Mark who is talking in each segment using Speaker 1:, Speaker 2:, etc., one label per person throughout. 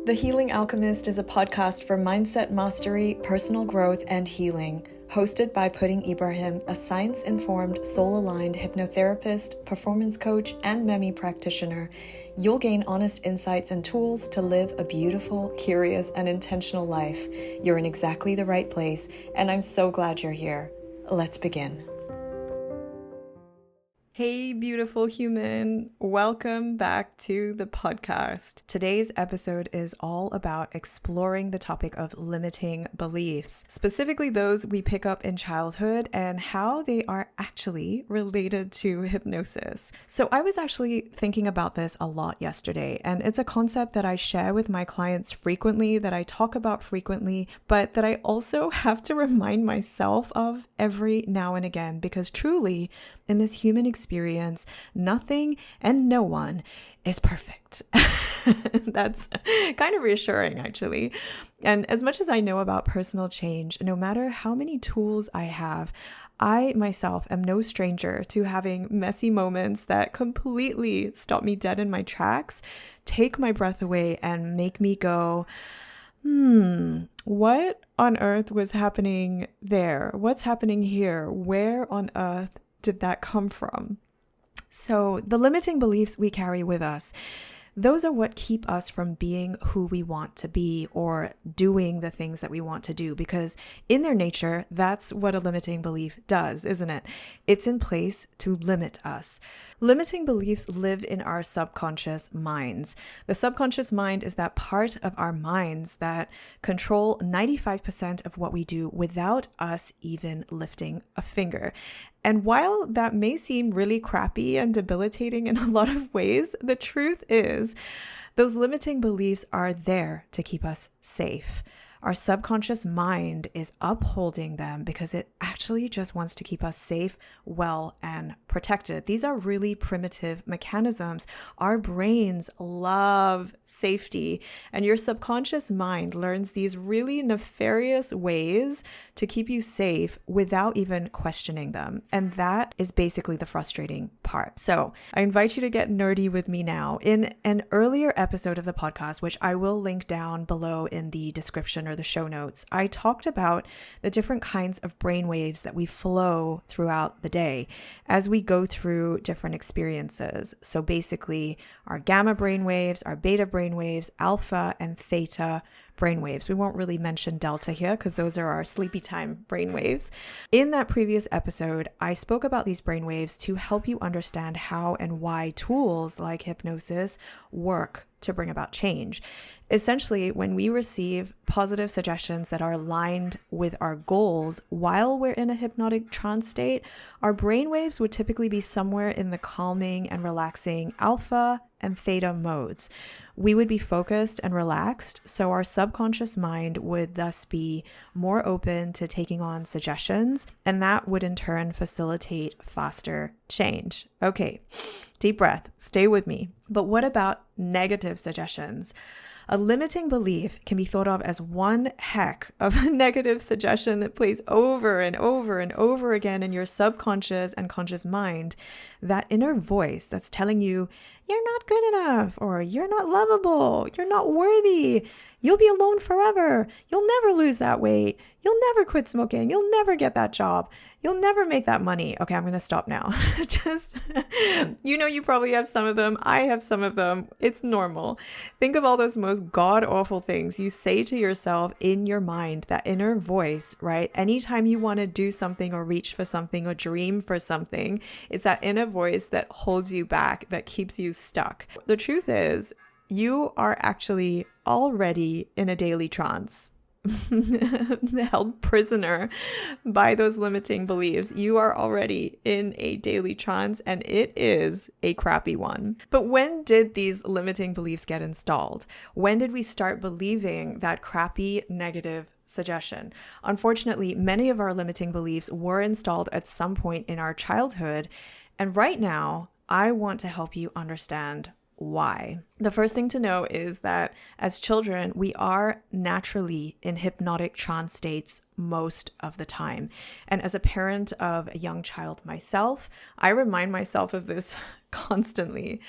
Speaker 1: The Healing Alchemist is a podcast for mindset mastery, personal growth, and healing. Hosted by Pudding Ibrahim, a science-informed, soul-aligned hypnotherapist, performance coach, and MEME practitioner, you'll gain honest insights and tools to live a beautiful, curious, and intentional life. You're in exactly the right place, and I'm so glad you're here. Let's begin. Hey, beautiful human. Welcome back to the podcast. Today's episode is all about exploring the topic of limiting beliefs, specifically those we pick up in childhood and how they are actually related to hypnosis. So I was actually thinking about this a lot yesterday, and it's a concept that I share with my clients frequently, that I talk about frequently, but that I also have to remind myself of every now and again, because truly, in this human experience, nothing and no one is perfect. That's kind of reassuring, actually. And as much as I know about personal change, no matter how many tools I have, I myself am no stranger to having messy moments that completely stop me dead in my tracks, take my breath away, and make me go, what on earth was happening there? What's happening here? Where on earth did that come from? So the limiting beliefs we carry with us, those are what keep us from being who we want to be or doing the things that we want to do, because in their nature, that's what a limiting belief does, isn't it? It's in place to limit us. Limiting beliefs live in our subconscious minds. The subconscious mind is that part of our minds that control 95% of what we do without us even lifting a finger. And while that may seem really crappy and debilitating in a lot of ways, the truth is those limiting beliefs are there to keep us safe. Our subconscious mind is upholding them because it actually just wants to keep us safe, well, and protected. These are really primitive mechanisms. Our brains love safety, and your subconscious mind learns these really nefarious ways to keep you safe without even questioning them. And that is basically the frustrating part. So I invite you to get nerdy with me now. In an earlier episode of the podcast, which I will link down below in the description or the show notes, I talked about the different kinds of brainwaves that we flow throughout the day as we go through different experiences. So basically our gamma brainwaves, our beta brainwaves, alpha and theta brainwaves. We won't really mention delta here because those are our sleepy time brainwaves. In that previous episode, I spoke about these brainwaves to help you understand how and why tools like hypnosis work to bring about change. Essentially, when we receive positive suggestions that are aligned with our goals while we're in a hypnotic trance state, our brainwaves would typically be somewhere in the calming and relaxing alpha and theta modes. We would be focused and relaxed, so our subconscious mind would thus be more open to taking on suggestions, and that would in turn facilitate faster change. Okay, deep breath, stay with me. But what about negative suggestions? A limiting belief can be thought of as one heck of a negative suggestion that plays over and over and over again in your subconscious and conscious mind. That inner voice that's telling you, you're not good enough, or you're not lovable, you're not worthy, you'll be alone forever, you'll never lose that weight, you'll never quit smoking, you'll never get that job, you'll never make that money. Okay, I'm going to stop now. Just, you probably have some of them. I have some of them. It's normal. Think of all those most god-awful things you say to yourself in your mind, that inner voice, right? Anytime you want to do something or reach for something or dream for something, it's that inner voice that holds you back, that keeps you stuck. The truth is, you are actually already in a daily trance. Held prisoner by those limiting beliefs. You are already in a daily trance, and it is a crappy one. But when did these limiting beliefs get installed? When did we start believing that crappy negative suggestion? Unfortunately, many of our limiting beliefs were installed at some point in our childhood, and right now I want to help you understand why. The first thing to know is that as children, we are naturally in hypnotic trance states most of the time. And as a parent of a young child myself, I remind myself of this constantly.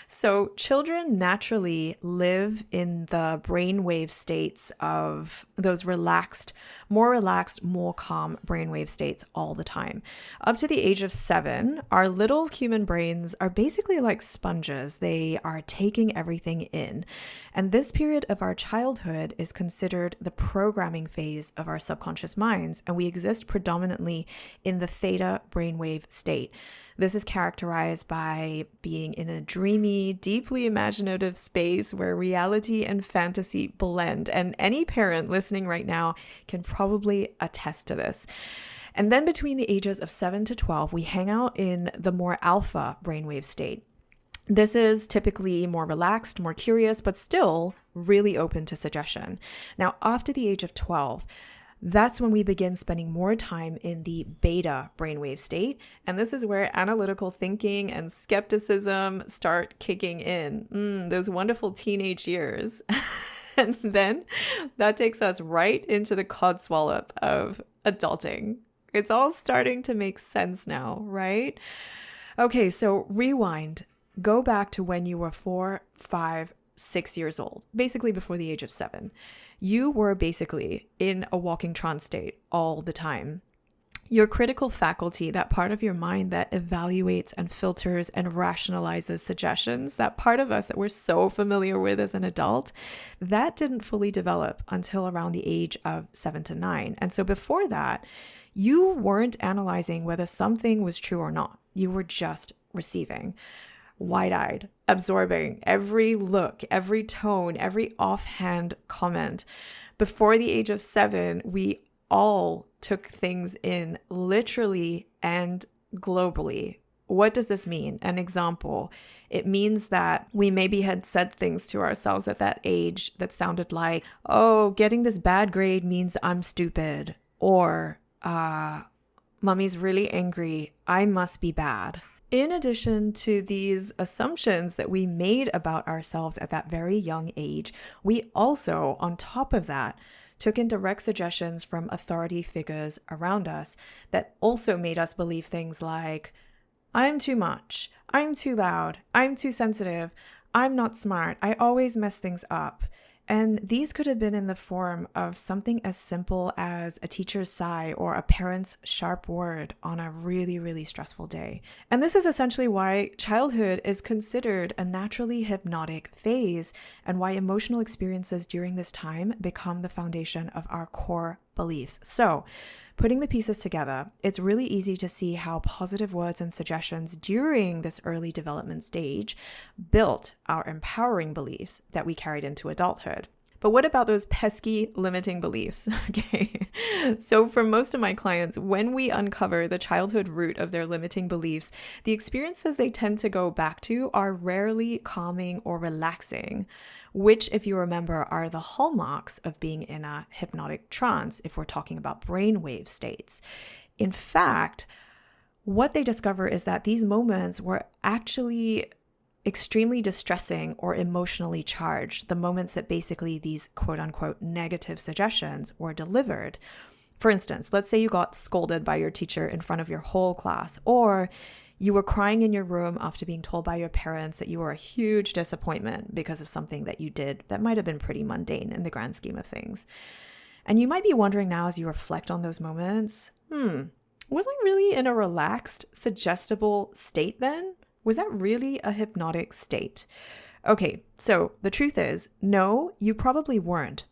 Speaker 1: So children naturally live in the brainwave states of those relaxed, more calm brainwave states all the time. Up to the age of 7, our little human brains are basically like sponges. They are taking everything in. And this period of our childhood is considered the programming phase of our subconscious minds, and we exist predominantly in the theta brainwave state. This is characterized by being in a dreamy, deeply imaginative space where reality and fantasy blend. And any parent listening right now can probably attest to this. And then between the ages of 7 to 12, we hang out in the more alpha brainwave state. This is typically more relaxed, more curious, but still really open to suggestion. Now, after the age of 12, that's when we begin spending more time in the beta brainwave state. And this is where analytical thinking and skepticism start kicking in. Those wonderful teenage years. And then that takes us right into the codswallop of adulting. It's all starting to make sense now, right? Okay, so rewind. Go back to when you were 4, 5, 6 years old, basically before the age of 7. You were basically in a walking trance state all the time. Your critical faculty, that part of your mind that evaluates and filters and rationalizes suggestions, that part of us that we're so familiar with as an adult, that didn't fully develop until around the age of 7 to 9. And so before that, you weren't analyzing whether something was true or not. You were just receiving. Wide-eyed, absorbing every look, every tone, every offhand comment. Before the age of 7, we all took things in literally and globally. What does this mean? An example, it means that we maybe had said things to ourselves at that age that sounded like, oh, getting this bad grade means I'm stupid, or mommy's really angry, I must be bad. In addition to these assumptions that we made about ourselves at that very young age, we also, on top of that, took in direct suggestions from authority figures around us that also made us believe things like, I'm too much, I'm too loud, I'm too sensitive, I'm not smart, I always mess things up. And these could have been in the form of something as simple as a teacher's sigh or a parent's sharp word on a really, really stressful day. And this is essentially why childhood is considered a naturally hypnotic phase, and why emotional experiences during this time become the foundation of our core beliefs. So, putting the pieces together, it's really easy to see how positive words and suggestions during this early development stage built our empowering beliefs that we carried into adulthood. But what about those pesky limiting beliefs? Okay, so for most of my clients, when we uncover the childhood root of their limiting beliefs, the experiences they tend to go back to are rarely calming or relaxing, which, if you remember, are the hallmarks of being in a hypnotic trance if we're talking about brainwave states. In fact, what they discover is that these moments were actually extremely distressing or emotionally charged, the moments that basically these quote unquote negative suggestions were delivered. For instance, let's say you got scolded by your teacher in front of your whole class, or you were crying in your room after being told by your parents that you were a huge disappointment because of something that you did that might have been pretty mundane in the grand scheme of things. And you might be wondering now as you reflect on those moments, was I really in a relaxed, suggestible state then? Was that really a hypnotic state? Okay, so the truth is, no, you probably weren't.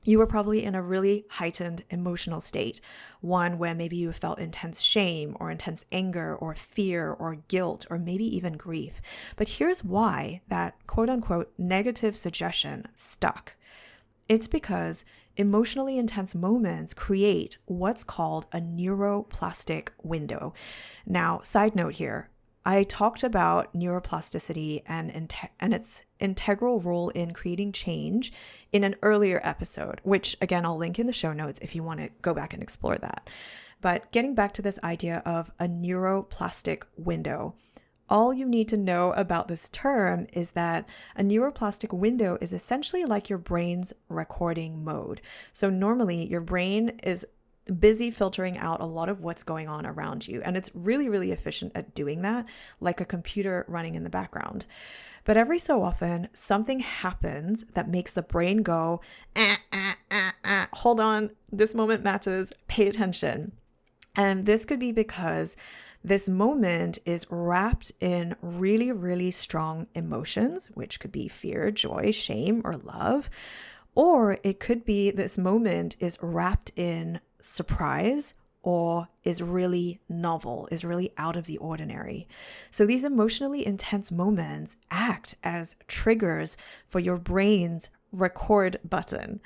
Speaker 1: You were probably in a really heightened emotional state, one where maybe you felt intense shame or intense anger or fear or guilt or maybe even grief. But here's why that quote unquote negative suggestion stuck. It's because emotionally intense moments create what's called a neuroplastic window. Now, side note here, I talked about neuroplasticity and its integral role in creating change in an earlier episode, which again, I'll link in the show notes if you want to go back and explore that. But getting back to this idea of a neuroplastic window, all you need to know about this term is that a neuroplastic window is essentially like your brain's recording mode. So normally your brain is busy filtering out a lot of what's going on around you. And it's really, really efficient at doing that, like a computer running in the background. But every so often, something happens that makes the brain go, hold on, this moment matters, pay attention. And this could be because this moment is wrapped in really, really strong emotions, which could be fear, joy, shame, or love. Or it could be this moment is wrapped in surprise or is really novel, is really out of the ordinary. So these emotionally intense moments act as triggers for your brain's record button.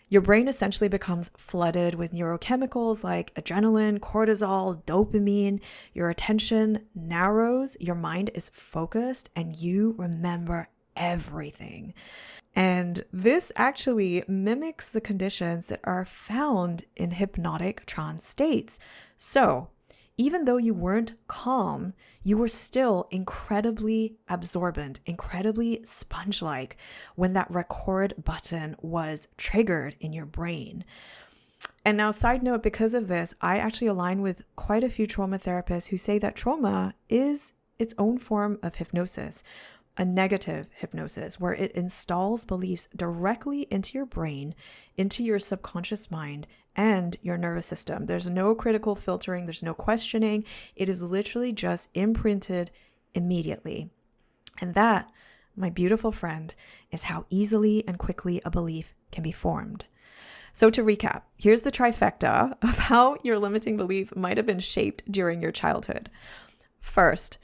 Speaker 1: Your brain essentially becomes flooded with neurochemicals like adrenaline, cortisol, dopamine. Your attention narrows, your mind is focused, and you remember everything. And this actually mimics the conditions that are found in hypnotic trance states. So even though you weren't calm, you were still incredibly absorbent, incredibly sponge-like when that record button was triggered in your brain. And now, side note, because of this, I actually align with quite a few trauma therapists who say that trauma is its own form of hypnosis. A negative hypnosis where it installs beliefs directly into your brain, into your subconscious mind, and your nervous system. There's no critical filtering, there's no questioning. It is literally just imprinted immediately. And that, my beautiful friend, is how easily and quickly a belief can be formed. So to recap, here's the trifecta of how your limiting belief might have been shaped during your childhood. First,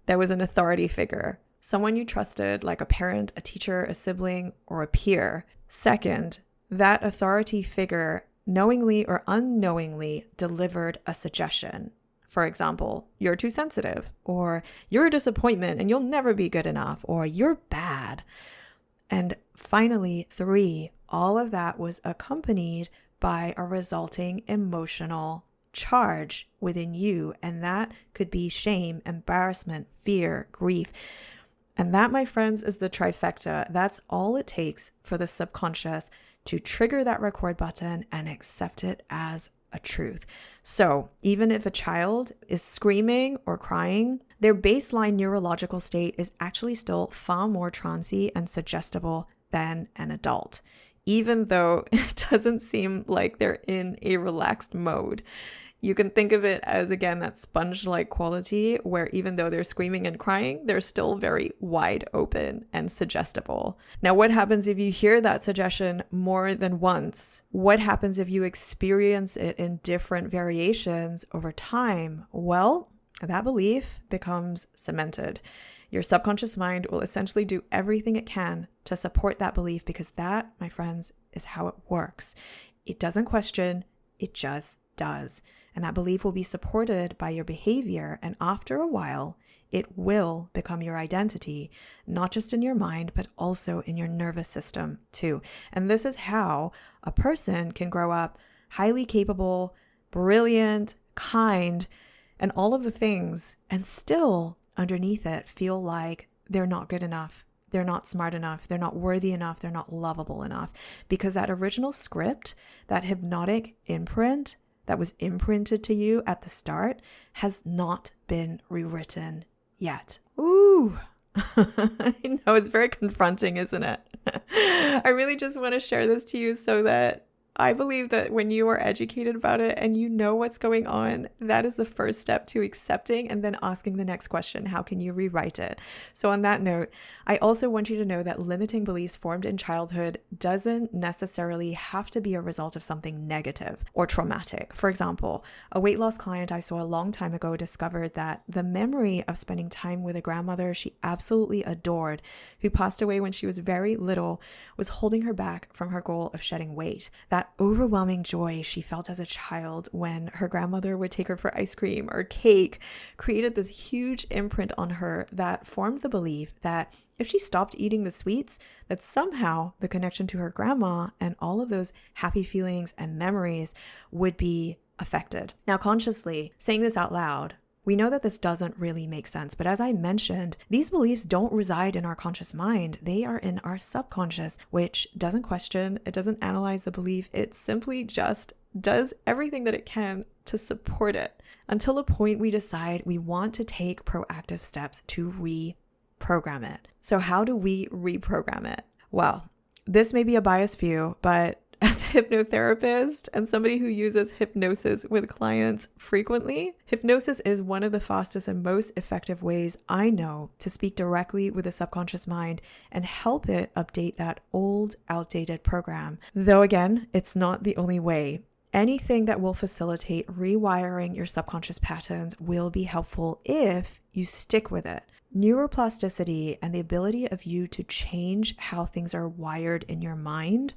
Speaker 1: there was an authority figure. Someone you trusted, like a parent, a teacher, a sibling, or a peer. Second, that authority figure knowingly or unknowingly delivered a suggestion. For example, you're too sensitive, or you're a disappointment and you'll never be good enough, or you're bad. And finally, 3, all of that was accompanied by a resulting emotional charge within you. And that could be shame, embarrassment, fear, grief. And that, my friends, is the trifecta. That's all it takes for the subconscious to trigger that record button and accept it as a truth. So even if a child is screaming or crying, their baseline neurological state is actually still far more trancey and suggestible than an adult, even though it doesn't seem like they're in a relaxed mode. You can think of it as, again, that sponge-like quality where even though they're screaming and crying, they're still very wide open and suggestible. Now, what happens if you hear that suggestion more than once? What happens if you experience it in different variations over time? Well, that belief becomes cemented. Your subconscious mind will essentially do everything it can to support that belief because that, my friends, is how it works. It doesn't question, it just does. And that belief will be supported by your behavior. And after a while, it will become your identity, not just in your mind, but also in your nervous system too. And this is how a person can grow up highly capable, brilliant, kind, and all of the things, and still underneath it feel like they're not good enough. They're not smart enough. They're not worthy enough. They're not lovable enough. Because that original script, that hypnotic imprint, that was imprinted to you at the start has not been rewritten yet. Ooh, I know it's very confronting, isn't it? I really just want to share this to you so that I believe that when you are educated about it and you know what's going on, that is the first step to accepting and then asking the next question, how can you rewrite it? So on that note, I also want you to know that limiting beliefs formed in childhood doesn't necessarily have to be a result of something negative or traumatic. For example, a weight loss client I saw a long time ago discovered that the memory of spending time with a grandmother she absolutely adored, who passed away when she was very little, was holding her back from her goal of shedding weight. That overwhelming joy she felt as a child when her grandmother would take her for ice cream or cake created this huge imprint on her that formed the belief that if she stopped eating the sweets, that somehow the connection to her grandma and all of those happy feelings and memories would be affected. Now, consciously saying this out loud, we know that this doesn't really make sense, but as I mentioned, these beliefs don't reside in our conscious mind. They are in our subconscious, which doesn't question, it doesn't analyze the belief, it simply just does everything that it can to support it until a point we decide we want to take proactive steps to reprogram it. So how do we reprogram it? Well, this may be a biased view, but as a hypnotherapist and somebody who uses hypnosis with clients frequently, hypnosis is one of the fastest and most effective ways I know to speak directly with the subconscious mind and help it update that old, outdated program. Though again, it's not the only way. Anything that will facilitate rewiring your subconscious patterns will be helpful if you stick with it. Neuroplasticity and the ability of you to change how things are wired in your mind,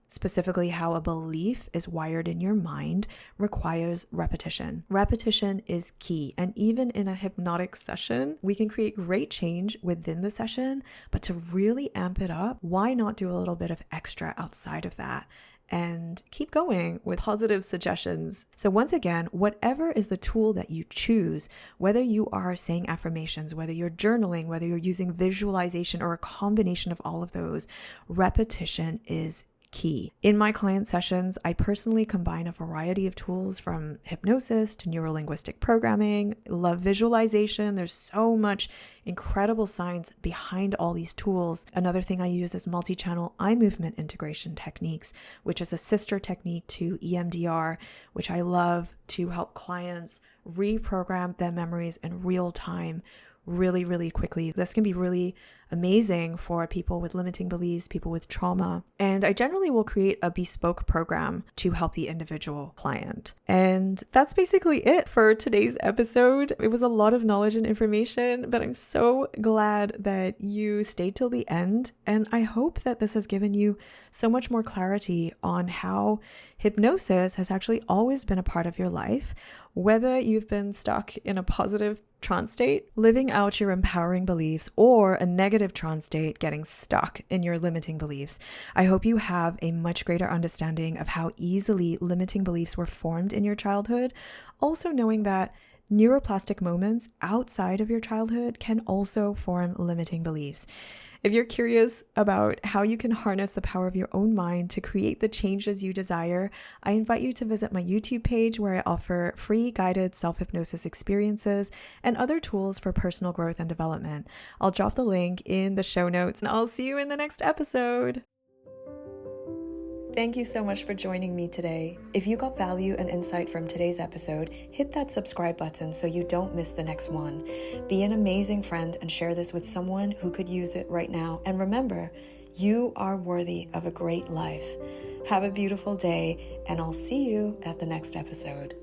Speaker 1: specifically how a belief is wired in your mind, requires repetition. Repetition is key. And even in a hypnotic session, we can create great change within the session, but to really amp it up, why not do a little bit of extra outside of that? And keep going with positive suggestions. So once again, whatever is the tool that you choose, whether you are saying affirmations, whether you're journaling, whether you're using visualization or a combination of all of those, repetition is key. In my client sessions, I personally combine a variety of tools from hypnosis to neurolinguistic programming, love visualization. There's so much incredible science behind all these tools. Another thing I use is multi-channel eye movement integration techniques, which is a sister technique to EMDR, which I love to help clients reprogram their memories in real time really, really quickly. This can be really amazing for people with limiting beliefs, people with trauma. And I generally will create a bespoke program to help the individual client. And that's basically it for today's episode. It was a lot of knowledge and information, but I'm so glad that you stayed till the end. And I hope that this has given you so much more clarity on how hypnosis has actually always been a part of your life, whether you've been stuck in a positive trance state, living out your empowering beliefs, or a negative trance state, getting stuck in your limiting beliefs. I hope you have a much greater understanding of how easily limiting beliefs were formed in your childhood. Also knowing that neuroplastic moments outside of your childhood can also form limiting beliefs. If you're curious about how you can harness the power of your own mind to create the changes you desire, I invite you to visit my YouTube page where I offer free guided self-hypnosis experiences and other tools for personal growth and development. I'll drop the link in the show notes and I'll see you in the next episode. Thank you so much for joining me today. If you got value and insight from today's episode, hit that subscribe button so you don't miss the next one. Be an amazing friend and share this with someone who could use it right now. And remember, you are worthy of a great life. Have a beautiful day, and I'll see you at the next episode.